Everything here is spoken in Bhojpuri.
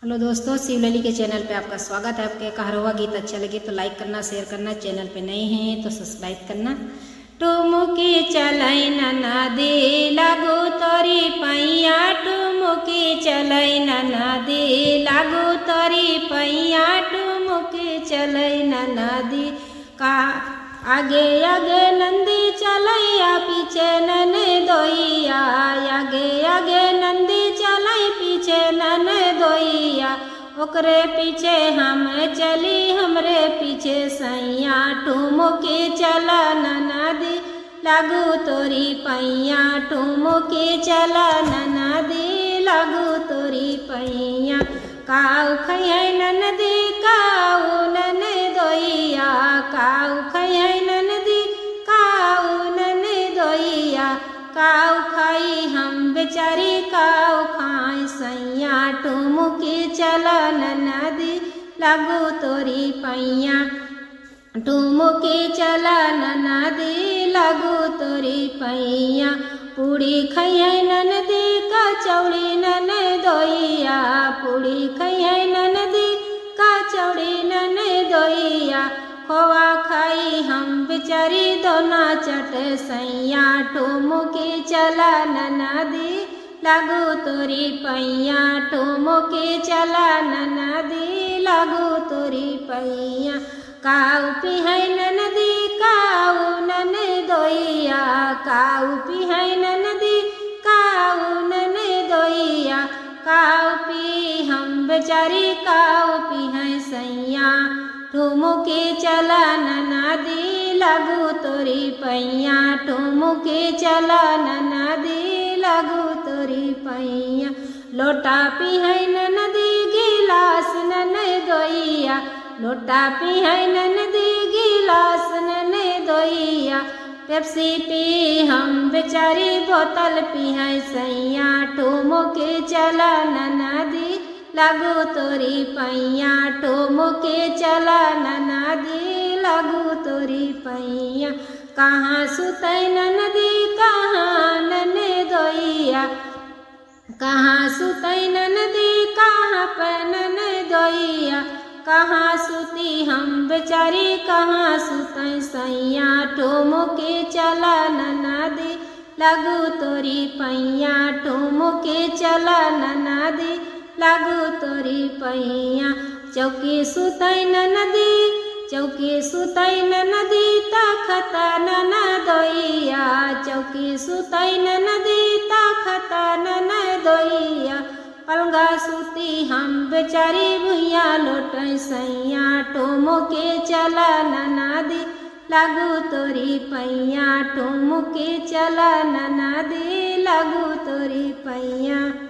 हेलो दोस्तों, शिवलली के चैनल पे आपका स्वागत है। आपके कहरवा गीत अच्छा लगे तो लाइक करना, शेयर करना, चैनल पे नए हैं तो सब्सक्राइब करना। टुमुकी चलाई नदी लागू तोरी पैया, टुमुकी चलाई नदी लागू तोरी पैया, टुमुकी चलाई नदी का आगे आगे नंदी चलैया, पीछे नन दोइया, आगे आगे नंदी चलाई, पीछे नन दोइया, ओकरे पीछे हम चली, हमरे पीछे सैया, ठुमुकी चला नदी लागू तोरी पैया, ठुमुकी चला नदी लागू तोरी पैया, काऊ खैया ननदी काऊ नन दोइया, काऊ खैया ननदी काऊ नन दोइया, काऊ खाई हम बेचारी काऊ खाई सैया, ठुमुकी चला नदी लागू तोरी पैया, ठुमुकी चला नदी लागू तोरी पैया, पूड़ी खैया ननदी कचौड़ी नन दोइया, पूड़ी खैया ननदी कचौड़ी नन दोइया, खोआ खाई हम बेचारी दोना चट सैया, ठुमुकी चला नदी लागू तोरी पैया, ठुमुकी चला नदी लागू तोरी पैया, काऊ पिहाई ननदी काऊ नन दोइया, काऊ पिहाई ननदी काऊ नन दोइया, काऊ पी हम बेचारी काऊ पिहाई सैया, ठुमुकी चला नदी लागू तोरी पैया, ठुमुकी चला नदी लागू तोरी पैया, लोटा पिहाई नदी गिलास नन दोइया, लोटा पिहाई नदी गिलास नन दोइया, पेप्सी पी हम बेचारी बोतल पिहाई सैया, ठुमुकी चला नदी लागू तोरी पैया, ठुमुकी चला नदी लागू तोरी पैया, कहाँ सुतै नदी कहाँ नन दोइया, कहाँ सुतै नदी कहाँ पे नन दोइया, कहाँ सुती हम बेचारी कहाँ सुतै सैया, ठुमुकी चला नदी लागू तोरी पैया, ठुमुकी चला नदी लागू तोरी पैया, चौकी सुतै नदी चौकी सुतै नदी तखत नन दोइया, चौकी सुतै नदी तखत नन दोइया, अलगा सुती हम बेचारी भुइया लोटै सैया, ठुमुकी चला नदी लागू तोरी पैया, ठुमुकी चला नदी लागू तोरी पैया।